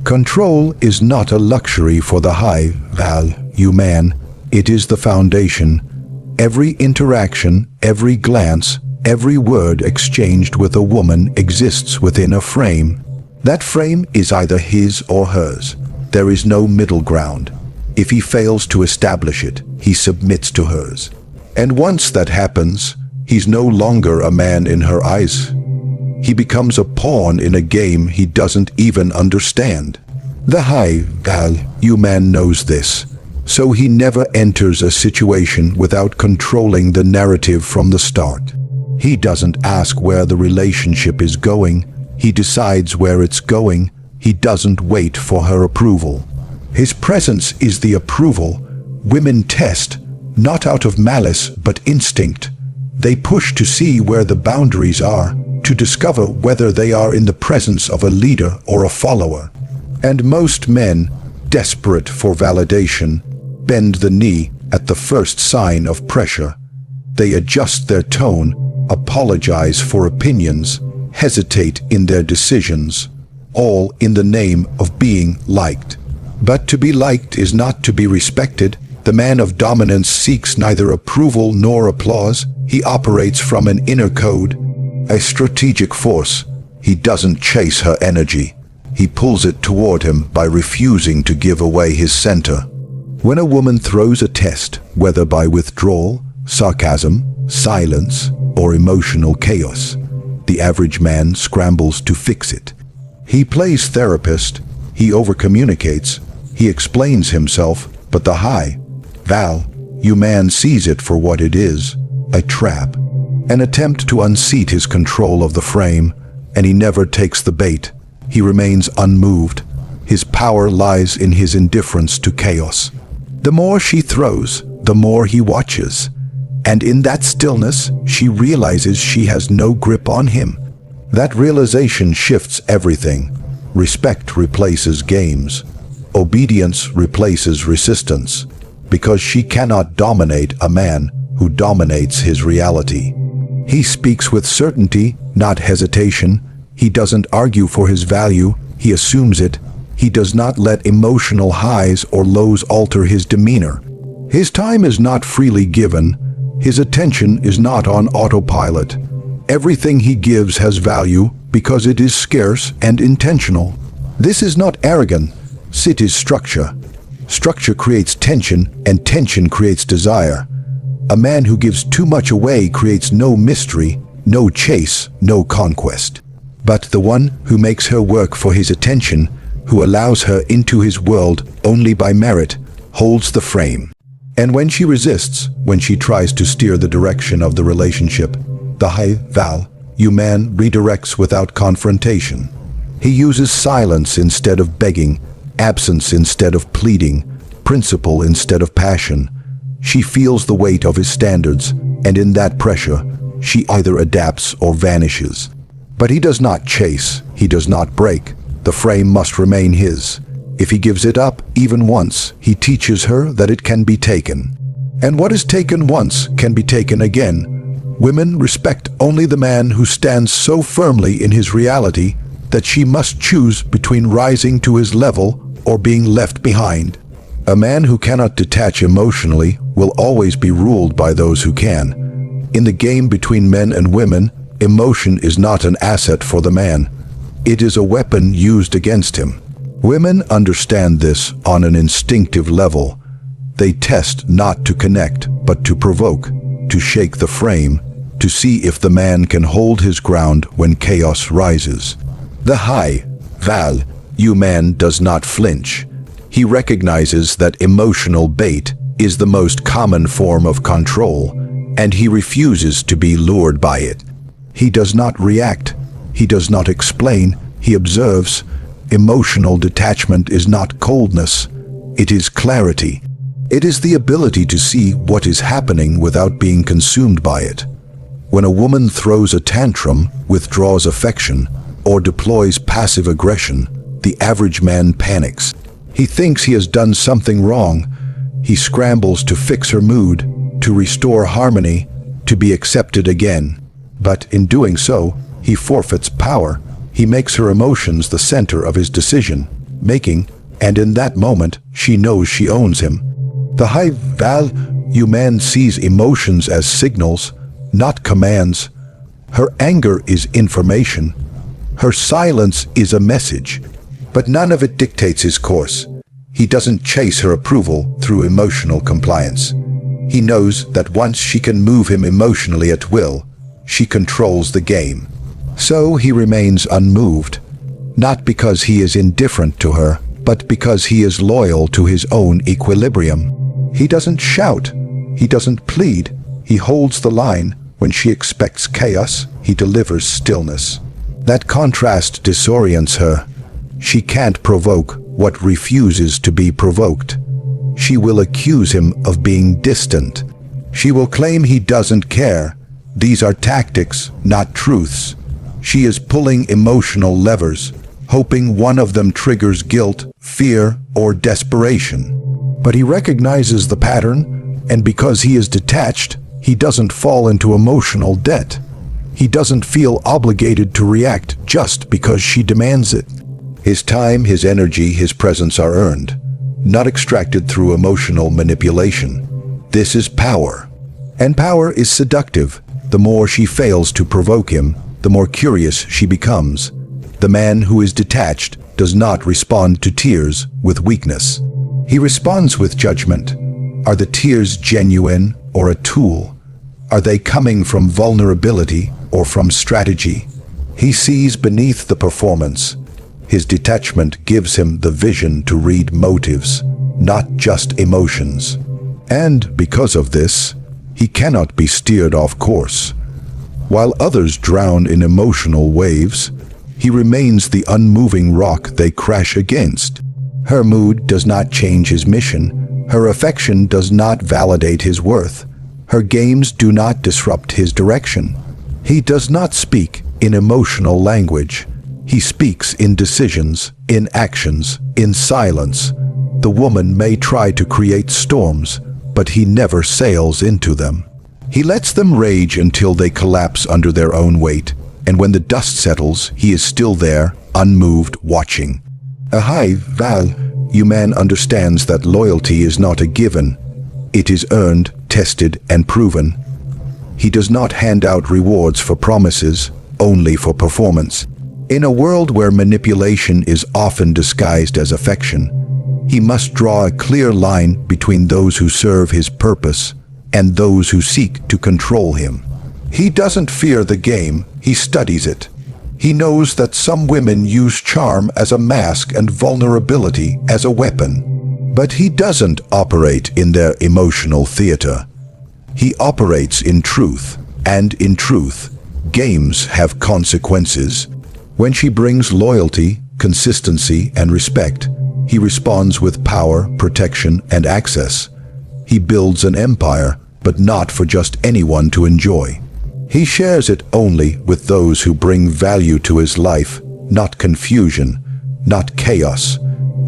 Control is not a luxury for the high-value man. It is the foundation. Every interaction, every glance, every word exchanged with a woman exists within a frame. That frame is either his or hers. There is no middle ground. If he fails to establish it, he submits to hers. And once that happens, he's no longer a man in her eyes. He becomes a pawn in a game he doesn't even understand. The high-value man knows this, so he never enters a situation without controlling the narrative from the start. He doesn't ask where the relationship is going. He decides where it's going. He doesn't wait for her approval. His presence is the approval. Women test, not out of malice but instinct. They push to see where the boundaries are, to discover whether they are in the presence of a leader or a follower. And most men, desperate for validation, bend the knee at the first sign of pressure. They adjust their tone, apologize for opinions, hesitate in their decisions, all in the name of being liked. But to be liked is not to be respected. The man of dominance seeks neither approval nor applause. He operates from an inner code, a strategic force. He doesn't chase her energy. He pulls it toward him by refusing to give away his center. When a woman throws a test, whether by withdrawal, sarcasm, silence, or emotional chaos, the average man scrambles to fix it. He plays therapist, he overcommunicates, he explains himself, but the high-value man sees it for what it is, a trap, an attempt to unseat his control of the frame, and he never takes the bait. He remains unmoved. His power lies in his indifference to chaos. The more she throws, the more he watches. And in that stillness, she realizes she has no grip on him. That realization shifts everything. Respect replaces games. Obedience replaces resistance. Because she cannot dominate a man who dominates his reality. He speaks with certainty, not hesitation. He doesn't argue for his value, he assumes it. He does not let emotional highs or lows alter his demeanor. His time is not freely given. His attention is not on autopilot. Everything he gives has value because it is scarce and intentional. This is not arrogance, it is structure. Structure creates tension, and tension creates desire. A man who gives too much away creates no mystery, no chase, no conquest. But the one who makes her work for his attention, who allows her into his world only by merit, holds the frame. And when she resists, when she tries to steer the direction of the relationship, the high-value man redirects without confrontation. He uses silence instead of begging, absence instead of pleading, principle instead of passion. She feels the weight of his standards, and in that pressure, she either adapts or vanishes. But he does not chase, he does not break. The frame must remain his. If he gives it up, even once, he teaches her that it can be taken. And what is taken once can be taken again. Women respect only the man who stands so firmly in his reality that she must choose between rising to his level or being left behind. A man who cannot detach emotionally will always be ruled by those who can. In the game between men and women, emotion is not an asset for the man. It is a weapon used against him. Women understand this on an instinctive level. They test not to connect, but to provoke, to shake the frame, to see if the man can hold his ground when chaos rises. The high-value man does not flinch. He recognizes that emotional bait is the most common form of control, and he refuses to be lured by it. He does not react. He does not explain. He observes. Emotional detachment is not coldness. It is clarity. It is the ability to see what is happening without being consumed by it. When a woman throws a tantrum, withdraws affection, or deploys passive aggression, the average man panics. He thinks he has done something wrong. He scrambles to fix her mood, to restore harmony, to be accepted again. But in doing so, he forfeits power. He makes her emotions the center of his decision. making, and in that moment, she knows she owns him. The high-value man sees emotions as signals, not commands. Her anger is information. Her silence is a message. But none of it dictates his course. He doesn't chase her approval through emotional compliance. He knows that once she can move him emotionally at will, she controls the game. So he remains unmoved, not because he is indifferent to her, but because he is loyal to his own equilibrium. He doesn't shout. He doesn't plead. He holds the line. When she expects chaos, he delivers stillness. That contrast disorients her. She can't provoke what refuses to be provoked. She will accuse him of being distant. She will claim he doesn't care. These are tactics, not truths. She is pulling emotional levers, hoping one of them triggers guilt, fear, or desperation. But he recognizes the pattern, and because he is detached, he doesn't fall into emotional debt. He doesn't feel obligated to react just because she demands it. His time, his energy, his presence are earned, not extracted through emotional manipulation. This is power. And power is seductive. The more she fails to provoke him, the more curious she becomes. The man who is detached does not respond to tears with weakness. He responds with judgment. Are the tears genuine or a tool? Are they coming from vulnerability or from strategy? He sees beneath the performance. His detachment gives him the vision to read motives, not just emotions. And because of this, he cannot be steered off course. While others drown in emotional waves, he remains the unmoving rock they crash against. Her mood does not change his mission. Her affection does not validate his worth. Her games do not disrupt his direction. He does not speak in emotional language. He speaks in decisions, in actions, in silence. The woman may try to create storms, but he never sails into them. He lets them rage until they collapse under their own weight, and when the dust settles, he is still there, unmoved, watching. A high-value man understands that loyalty is not a given. It is earned, tested, and proven. He does not hand out rewards for promises, only for performance. In a world where manipulation is often disguised as affection, he must draw a clear line between those who serve his purpose and those who seek to control him. He doesn't fear the game, he studies it. He knows that some women use charm as a mask and vulnerability as a weapon. But he doesn't operate in their emotional theater. He operates in truth, and in truth, games have consequences. When she brings loyalty, consistency, and respect, he responds with power, protection, and access. He builds an empire, but not for just anyone to enjoy. He shares it only with those who bring value to his life, not confusion, not chaos,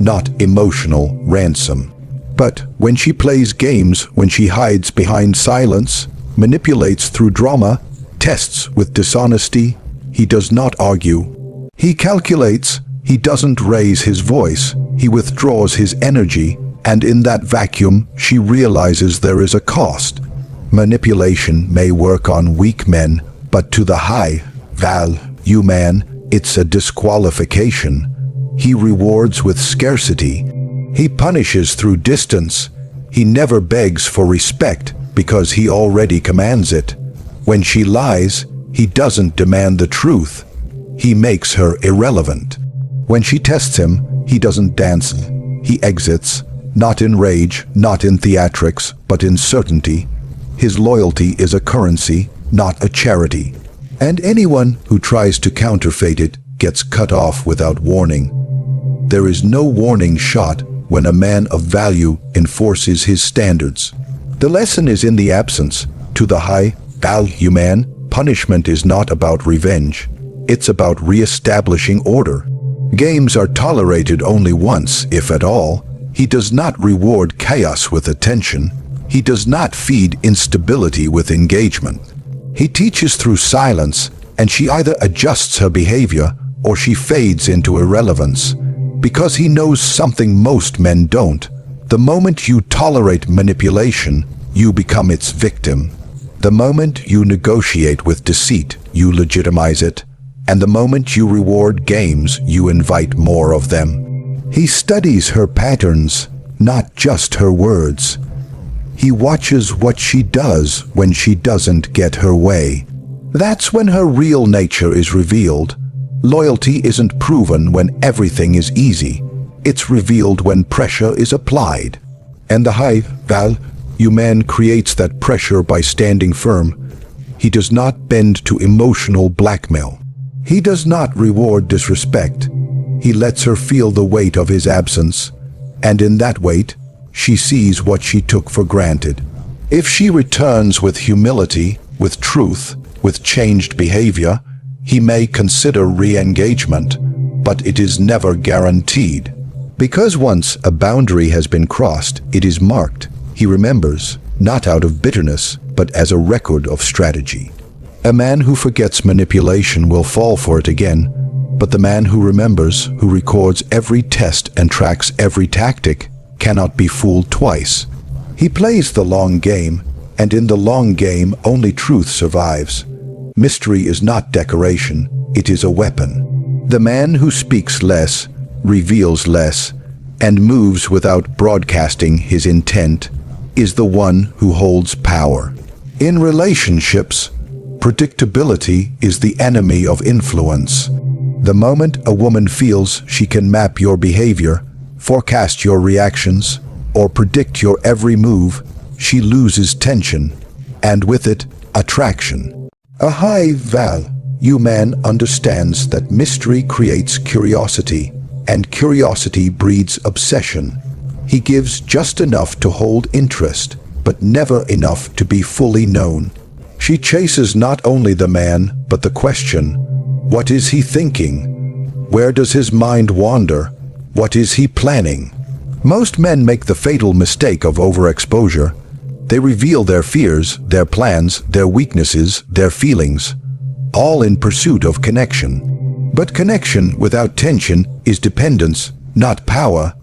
not emotional ransom. But when she plays games, when she hides behind silence, manipulates through drama, tests with dishonesty, he does not argue. He calculates. He doesn't raise his voice. He withdraws his energy, and in that vacuum, she realizes there is a cost. Manipulation may work on weak men, but to the high-value man, it's a disqualification. He rewards with scarcity. He punishes through distance. He never begs for respect because he already commands it. When she lies, he doesn't demand the truth. He makes her irrelevant. When she tests him, he doesn't dance. He exits, not in rage, not in theatrics, but in certainty. His loyalty is a currency, not a charity. And anyone who tries to counterfeit it gets cut off without warning. There is no warning shot when a man of value enforces his standards. The lesson is in the absence. To the high-value man, punishment is not about revenge. It's about re-establishing order. Games are tolerated only once, if at all. He does not reward chaos with attention. He does not feed instability with engagement. He teaches through silence, and she either adjusts her behavior or she fades into irrelevance. Because he knows something most men don't. The moment you tolerate manipulation, you become its victim. The moment you negotiate with deceit, you legitimize it. And the moment you reward games, you invite more of them. He studies her patterns, not just her words. He watches what she does when she doesn't get her way. That's when her real nature is revealed. Loyalty isn't proven when everything is easy. It's revealed when pressure is applied. And the high-value man creates that pressure by standing firm. He does not bend to emotional blackmail. He does not reward disrespect. He lets her feel the weight of his absence. And in that weight, she sees what she took for granted. If she returns with humility, with truth, with changed behavior, he may consider re-engagement, but it is never guaranteed. Because once a boundary has been crossed, it is marked. He remembers, not out of bitterness, but as a record of strategy. A man who forgets manipulation will fall for it again, but the man who remembers, who records every test and tracks every tactic, cannot be fooled twice. He plays the long game, and in the long game only truth survives. Mystery is not decoration, it is a weapon. The man who speaks less, reveals less, and moves without broadcasting his intent is the one who holds power. In relationships, predictability is the enemy of influence. The moment a woman feels she can map your behavior, forecast your reactions, or predict your every move, she loses tension, and with it, attraction. A high-value man understands that mystery creates curiosity, and curiosity breeds obsession. He gives just enough to hold interest, but never enough to be fully known. She chases not only the man, but the question, what is he thinking? Where does his mind wander? What is he planning? Most men make the fatal mistake of overexposure. They reveal their fears, their plans, their weaknesses, their feelings, all in pursuit of connection. But connection without tension is dependence, not power.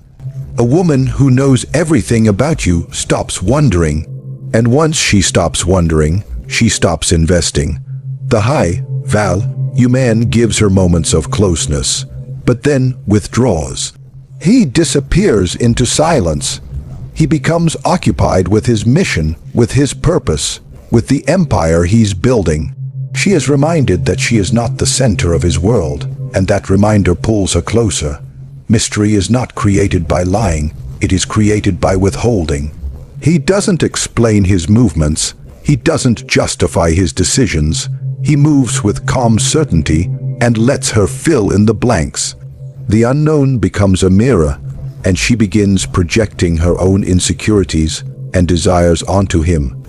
A woman who knows everything about you stops wondering, and once she stops wondering, she stops investing. The high-value man gives her moments of closeness, but then withdraws. He disappears into silence. He becomes occupied with his mission, with his purpose, with the empire he's building. She is reminded that she is not the center of his world, and that reminder pulls her closer. Mystery is not created by lying, it is created by withholding. He doesn't explain his movements, he doesn't justify his decisions, he moves with calm certainty and lets her fill in the blanks. The unknown becomes a mirror, and she begins projecting her own insecurities and desires onto him.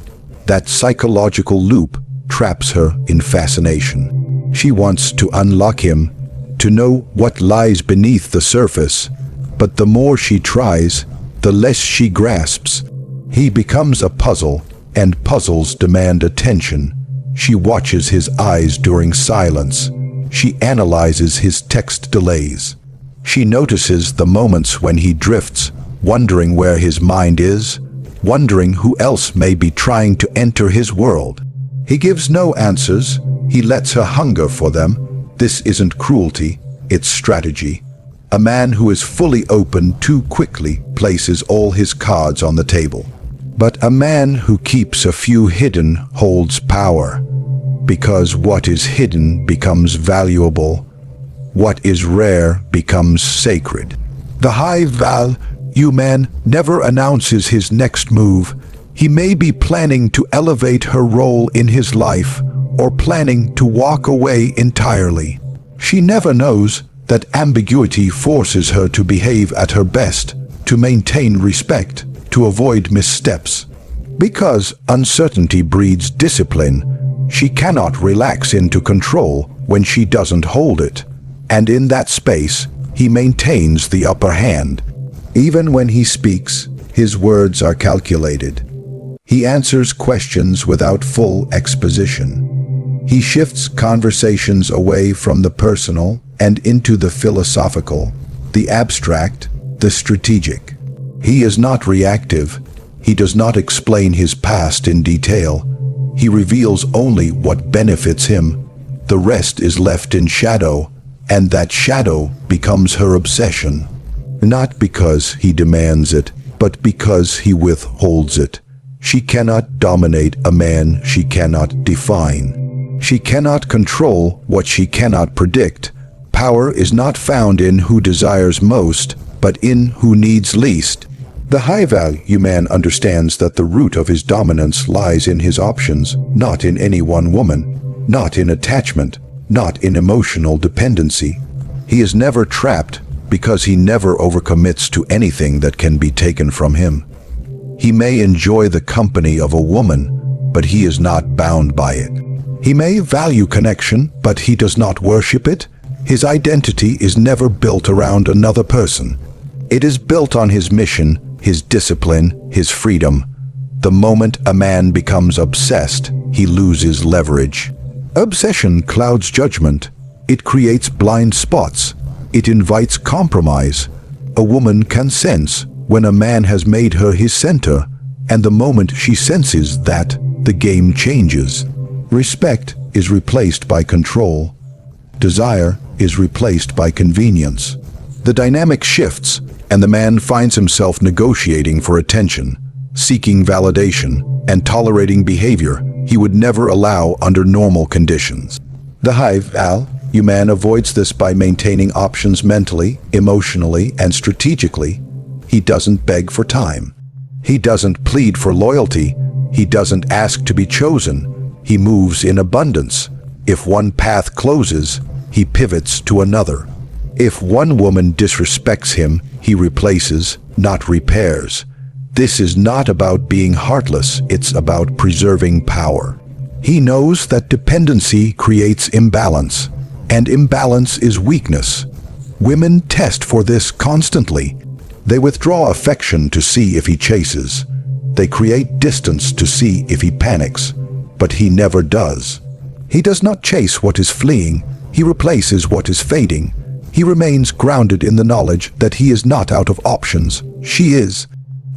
That psychological loop traps her in fascination. She wants to unlock him, to know what lies beneath the surface, but the more she tries, the less she grasps. He becomes a puzzle, and puzzles demand attention. She watches his eyes during silence. She analyzes his text delays. She notices the moments when he drifts, wondering where his mind is, wondering who else may be trying to enter his world. He gives no answers, he lets her hunger for them. This isn't cruelty, it's strategy. A man who is fully open too quickly places all his cards on the table. But a man who keeps a few hidden holds power, because what is hidden becomes valuable. What is rare becomes sacred. The high-value man never announces his next move. He may be planning to elevate her role in his life, or planning to walk away entirely. She never knows that ambiguity forces her to behave at her best, to maintain respect, to avoid missteps. Because uncertainty breeds discipline, she cannot relax into control when she doesn't hold it. And in that space, he maintains the upper hand. Even when he speaks, his words are calculated. He answers questions without full exposition. He shifts conversations away from the personal and into the philosophical. the abstract, the strategic. He is not reactive. He does not explain his past in detail. He reveals only what benefits him. The rest is left in shadow, and that shadow becomes her obsession. Not because he demands it, but because he withholds it. She cannot dominate a man she cannot define. She cannot control what she cannot predict. Power is not found in who desires most, but in who needs least. The high-value man understands that the root of his dominance lies in his options, not in any one woman, not in attachment, not in emotional dependency. He is never trapped because he never overcommits to anything that can be taken from him. He may enjoy the company of a woman, but he is not bound by it. He may value connection, but he does not worship it. His identity is never built around another person. It is built on his mission, his discipline, his freedom. The moment a man becomes obsessed, he loses leverage. Obsession clouds judgment. It creates blind spots. It invites compromise. A woman can sense when a man has made her his center, and the moment she senses that, the game changes. Respect is replaced by control. Desire is replaced by convenience. The dynamic shifts, and the man finds himself negotiating for attention, seeking validation, and tolerating behavior he would never allow under normal conditions. The high-value man avoids this by maintaining options mentally, emotionally, and strategically. He doesn't beg for time. He doesn't plead for loyalty. He doesn't ask to be chosen. He moves in abundance. If one path closes, he pivots to another. If one woman disrespects him, he replaces, not repairs. This is not about being heartless, it's about preserving power. He knows that dependency creates imbalance, and imbalance is weakness. Women test for this constantly. They withdraw affection to see if he chases. They create distance to see if he panics, but he never does. He does not chase what is fleeing, he replaces what is fading. He remains grounded in the knowledge that he is not out of options, she is.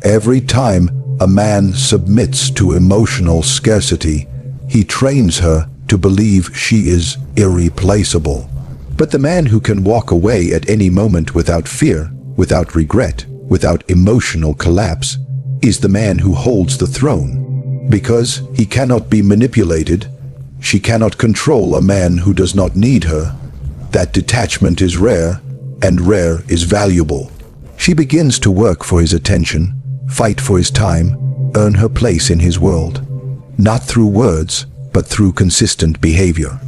Every time a man submits to emotional scarcity, he trains her to believe she is irreplaceable. But the man who can walk away at any moment without fear, without regret, without emotional collapse, is the man who holds the throne. Because he cannot be manipulated, she cannot control a man who does not need her. That detachment is rare, and rare is valuable. She begins to work for his attention, fight for his time, earn her place in his world. Not through words, but through consistent behavior.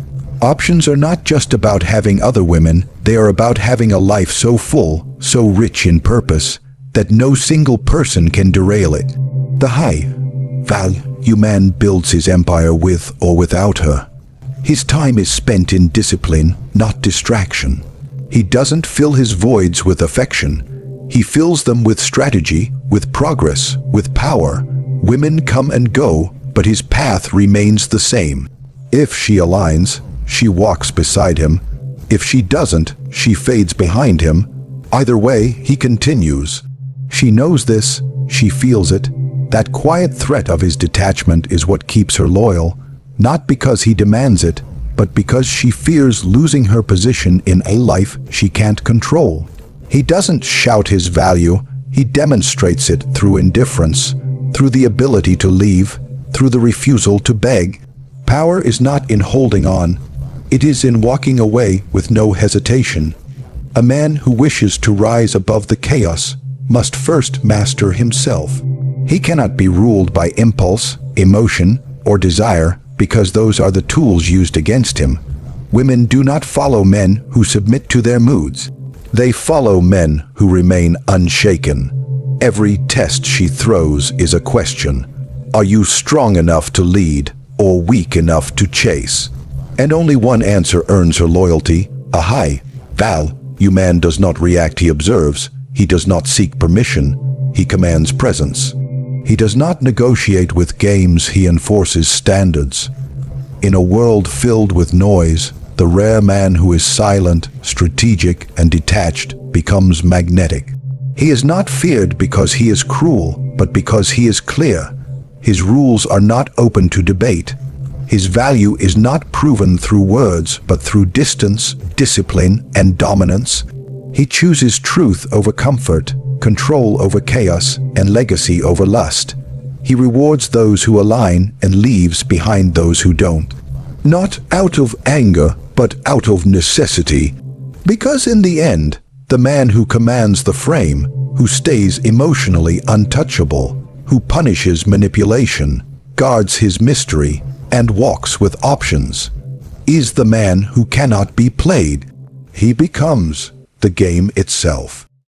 Options are not just about having other women, they are about having a life so full, so rich in purpose, that no single person can derail it. The high-value man builds his empire with or without her. His time is spent in discipline, not distraction. He doesn't fill his voids with affection. He fills them with strategy, with progress, with power. Women come and go, but his path remains the same. If she aligns, she walks beside him. If she doesn't, she fades behind him. Either way, he continues. She knows this, she feels it. That quiet threat of his detachment is what keeps her loyal. Not because he demands it, but because she fears losing her position in a life she can't control. He doesn't shout his value, he demonstrates it through indifference, through the ability to leave, through the refusal to beg. Power is not in holding on, it is in walking away with no hesitation. A man who wishes to rise above the chaos must first master himself. He cannot be ruled by impulse, emotion, or desire, because those are the tools used against him. Women do not follow men who submit to their moods. They follow men who remain unshaken. Every test she throws is a question. Are you strong enough to lead or weak enough to chase? And only one answer earns her loyalty. A high-value man does not react, he observes. He does not seek permission. He commands presence. He does not negotiate with games, he enforces standards. In a world filled with noise, the rare man who is silent, strategic, and detached becomes magnetic. He is not feared because he is cruel, but because he is clear. His rules are not open to debate. His value is not proven through words, but through distance, discipline, and dominance. He chooses truth over comfort, control over chaos, and legacy over lust. He rewards those who align and leaves behind those who don't. Not out of anger, but out of necessity. Because in the end, the man who commands the frame, who stays emotionally untouchable, who punishes manipulation, guards his mystery, and walks with options, is the man who cannot be played. He becomes the game itself.